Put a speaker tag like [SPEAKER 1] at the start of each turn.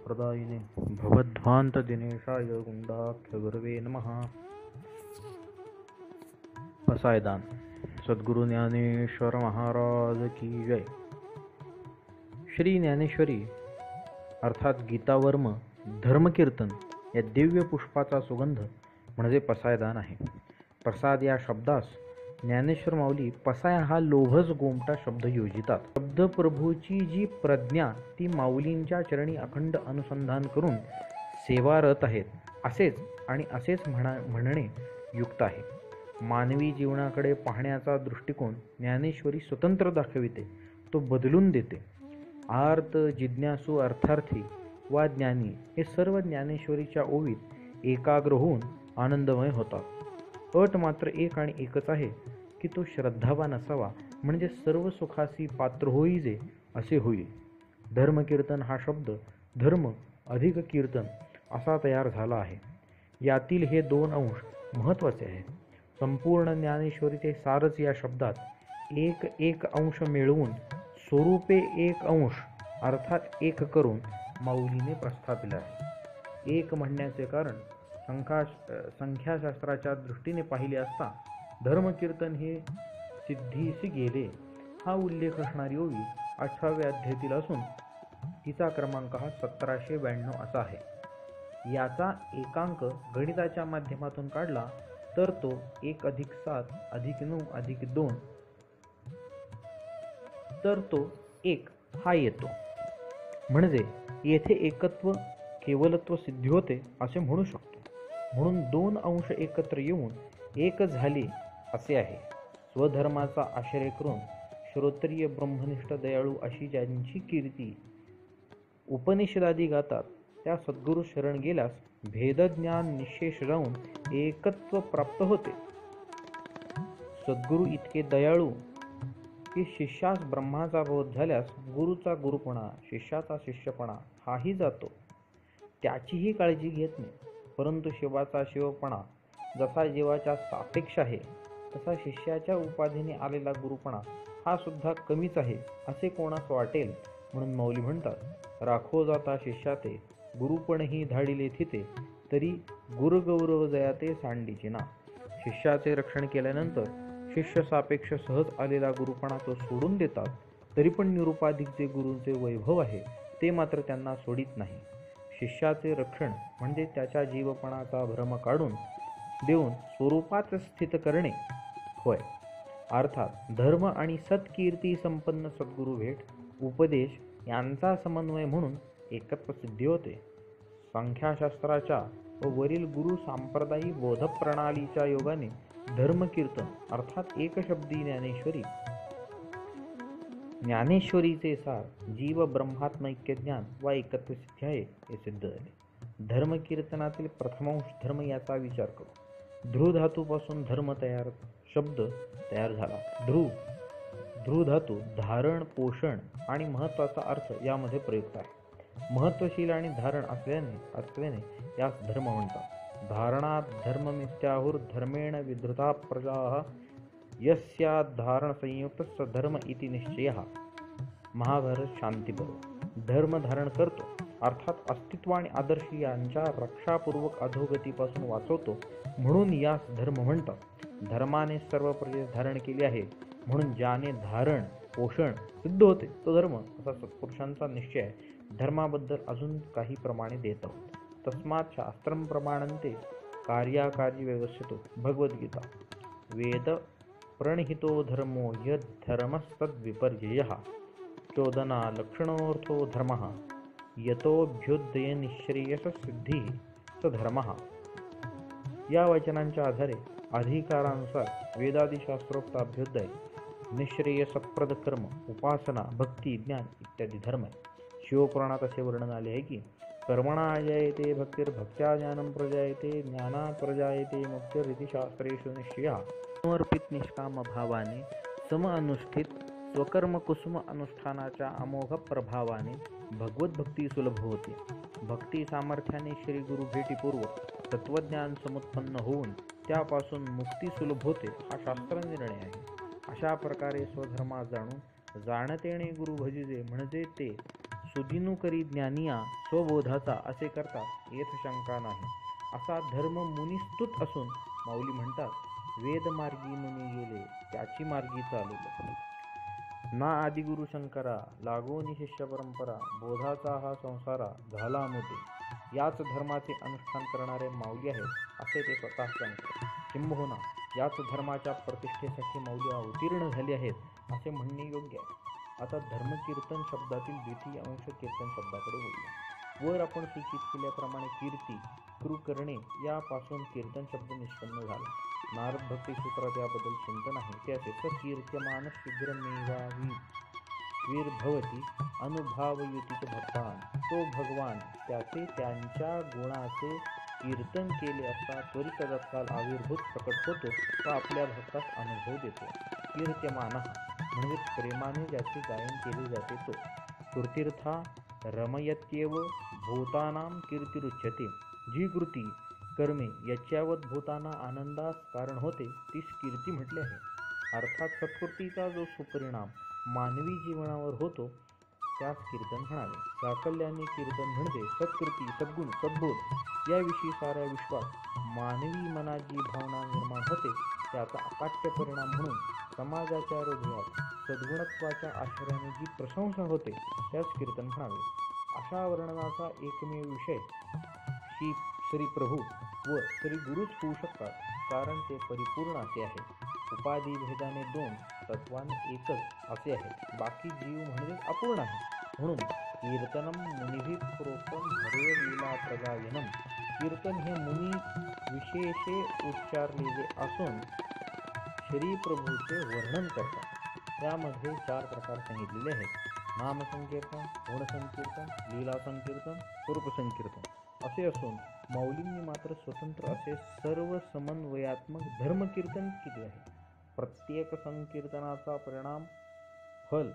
[SPEAKER 1] प्रदायिने भवध्वांत दिनेशाय गुंडाख्य गुरवे नमः। पसायदान सद्गुरु ज्ञानेश्वर महाराज की जय। श्री ज्ञानेश्वरी अर्थात गीतावर्म धर्मकीर्तन या दिव्य पुष्पाचा सुगंध म्हणजे पसायदान आहे। प्रसाद या शब्दास ज्ञानेश्वर माऊली पसाय हा लोभस गोमटा शब्द योजितात। शब्द प्रभूची जी प्रज्ञा ती माऊलींच्या चरणी अखंड अनुसंधान करून सेवारत आहेत असेच म्हणणे युक्त आहे। मानवी जीवनाकडे पाहण्याचा दृष्टिकोन ज्ञानेश्वरी स्वतंत्र दाखविते, तो बदलून देते। आर्त, जिज्ञासू, अर्थार्थी वा ज्ञानी हे सर्व ज्ञानेश्वरीच्या ओवीत एकाग्र होऊन आनंदमय होतात। अट मात्र एक आणि एकच आहे की तो श्रद्धावान असावा, म्हणजे सर्व सुखासी पात्र होईजे असे होईल। धर्मकीर्तन हा शब्द धर्म अधिक कीर्तन असा तयार झाला आहे। यातील हे दोन अंश महत्त्वाचे आहेत। संपूर्ण ज्ञानेश्वरीचे सारच या शब्दात एक अंश मिळवून स्वरूपे एक अंश अर्थात एक करून माऊलीने प्रस्थापिला आहे। एक म्हणण्याचे कारण संख्याशास्त्राच्या दृष्टीने पाहिले असता धर्मकीर्तन हे सिद्धीसी गेले हा उल्लेख असणारी ओवी 18व्या अध्यायातील असून तिचा क्रमांक हा 1792 असा आहे। याचा एकांक गणिताच्या माध्यमातून काढला तर तो 1 + 7 + 9 + 2 तर तो 1 हा येतो। म्हणजे येथे एकत्व केवलत्व सिद्धी होते असे म्हणू शकतो। म्हणून दोन अंश एकत्र येऊन एक झाले असे आहे। स्वधर्माचा आश्रय करून श्रोत्रिय ब्रह्मनिष्ठ दयाळू अशी ज्यांची कीर्ती उपनिषदादी गातात त्या सद्गुरू शरण गेल्यास भेदज्ञान निशेष जाऊन एकत्व प्राप्त होते। सद्गुरू इतके दयाळू की शिष्यास ब्रह्माचा बोध झाल्यास गुरुचा गुरुपणा शिष्याचा शिष्यपणा हाही जातो, त्याचीही काळजी घेत नाही। परंतु शिवाचा शिवपणा जसा जीवाच्या सापेक्ष आहे तसा शिष्याच्या उपाधीने आलेला गुरुपणा हा सुद्धा कमीच आहे असे कोणास वाटेल, म्हणून माऊली म्हणतात, राखो जाता शिष्याते गुरुपणही धाडिले थिते तरी गुरुगौरव जयाते सांडीचे ना। शिष्याचे रक्षण केल्यानंतर शिष्य सापेक्ष सहज आलेला गुरुपणा तो सोडून देतात, तरी पण निरुपाधिक जे गुरूचे वैभव आहे ते मात्र त्यांना सोडित नाही। शिष्याचे रक्षण म्हणजे त्याच्या जीवपणाचा भ्रम काढून देऊन स्वरूपात स्थित करणे होय। अर्थात धर्म आणि सत्कीर्ती संपन्न सद्गुरू भेट उपदेश यांचा समन्वय म्हणून एकत्व सिद्धी होते। संख्याशास्त्राच्या व वरील गुरु सांप्रदायी बोधप्रणालीच्या योगाने धर्मकीर्तन अर्थात एकशब्दी ज्ञानेश्वरीचे सार जीव ब्रह्मात्मैक्य ज्ञान व एकत्व सिद्धी आहे हे सिद्ध झाले। धर्मकीर्तनातील प्रथमांश धर्म याचा विचार करू। ध्रुव धातूपासून धर्म शब्द तयार झाला। ध्रुव धातू धारण, पोषण आणि महत्वाचा अर्थ यामध्ये प्रयुक्त आहे। महत्वशील आणि धारण असल्याने यास धर्म म्हणतात। धारणात धर्ममित्याहुर धर्मेण विधृता प्रजा यस्यात् धारण संयुक्त धर्म इति निश्चयः। महाभारत शांतीपर्व। धर्म धारण करतो अर्थात अस्तित्व आणि आदर्श यांच्या रक्षापूर्वक अधोगतीपासून वाचवतो, म्हणून यास धर्म म्हणतात। धर्माने सर्व प्रजा धारण केली आहे, म्हणून ज्याने धारण पोषण सिद्ध होते तो धर्म असा सत्पुरुषांचा निश्चय आहे। धर्माबद्दल अजून काही प्रमाणे देत आहोत। तस्मात् शास्त्रम प्रमाणन्ते कार्याकार्य व्यवस्थितो भगवद्गीता। वेद प्रणहितो धर्मो यद्धर्मस्तद्विपर्ययः चोदना लक्षणोऽर्थो धर्मः यतोऽभ्युदय निःश्रेयस सिद्धिः स धर्मः। या वचनांच्या आधारे अधिकारानुसार वेदादी शास्त्रोक्त अभ्युदय निःश्रेयसप्रद कर्म उपासना भक्ती ज्ञान इत्यादी धर्म आहे। शिवपुराणात असे वर्णन आले आहे की कर्मणा जायते भक्तिर्भक्त्या ज्ञानं प्रजायते ज्ञानात् प्रजायते मुक्तिरिति शास्त्रेषु निश्चयः। समर्पित निष्काम भावाने सम अनुष्ठित स्वकर्म कुसुम अनुष्ठानाच्या अमोघ प्रभावाने भगवत भक्ती सुलभ होते। भक्ती सामर्थ्याने श्री गुरु भेटीपूर्वक तत्वज्ञान समुत्पन्न होऊन त्यापासून मुक्ती सुलभ होते हा शास्त्र निर्णय आहे। अशा प्रकारे स्वधर्मात जाणून जाणतेने गुरु भजिजे म्हणजे ते सुदिनू करी ज्ञानिया स्वबोधाचा असे करतात येथ शंका नाही. असा धर्म मुनिस्तुत असून माऊली म्हणतात वेदमार्गी मुनी गेले त्याची मार्गी चालू. ना आदिगुरु शंकरा लागोनी शिष्य परंपरा बोधाचा हा संसारा झाला मोठे. याच धर्माचे अनुष्ठान करणारे माऊली आहेत असे ते स्वतः सांगतात. किंबहुना याच धर्माच्या प्रतिष्ठेसाठी माऊली अवतीर्ण झाले आहेत असे म्हणणे योग्य आहे. आता धर्मकीर्तन शब्दातील द्वितीय अंश कीर्तन शब्दाकडे बोलूया. वर आपण सूचित केल्याप्रमाणे कीर्ती कृ करणे यापासून कीर्तन शब्द निष्पन्न झाला. नारद भक्ती सूत्रात याबद्दल चिंतन आहे. ते असे सकीर्त्यमान शीघ्रमेवावी वीरभवती अनुभावयुतीचे भक्तान. तो भगवान त्याचे त्यांच्या गुणाचे कीर्तन केले असता त्वरित तत्काल आविर्भूत प्रकट होतो व आपल्या भक्तास अनुभव देतो. कीर्त्यमान म्हणजे प्रेमाने ज्याचे गायन केले जाते तो. कृतीर्था रमयत्येव भूतानां कीर्तिरुच्यते. जी कृती कर्मे याच्यावत भूतांना आनंदास कारण होते तीच कीर्ती म्हटले आहे. अर्थात सत्कृतीचा जो सुपरिणाम मानवी जीवनावर होतो त्यास कीर्तन म्हणावे. साकल्याने कीर्तन म्हणजे सत्कृती सद्गुण सद्बोध याविषयी सारा विश्वास मानवी मनात जी भावना निर्माण होते त्याचा अकाट्य परिणाम म्हणून समाजाच्या हृदयात सद्गुणत्वाच्या आश्रयाने जी प्रशंसा होते त्यास कीर्तन म्हणावे. अशा वर्णनाचा एकमेव विषय श्री प्रभू व श्री गुरुच होऊ शकतात, कारण ते परिपूर्ण असे आहे. उपाधी भेदाने दोन तत्वाने एकच असे आहे. बाकी जीव म्हणजे अपूर्ण आहे. म्हणून कीर्तनम मुनिभिः प्रोक्तम हरेर लीला प्रगायनम. कीर्तन हे मुनी विशेषे उच्चारलेले असून श्री प्रभूचे वर्णन करतात. त्यामध्ये 4 प्रकार सांगितलेले आहेत. नामसंकीर्तन, गुणसंकीर्तन, लीला संकीर्तन, स्वरूप संकीर्तन असे असून माऊलींनी मात्र स्वतंत्र असे सर्व समन्वयात्मक धर्मकीर्तन केले आहे. प्रत्येक संकीर्तनाचा परिणाम फल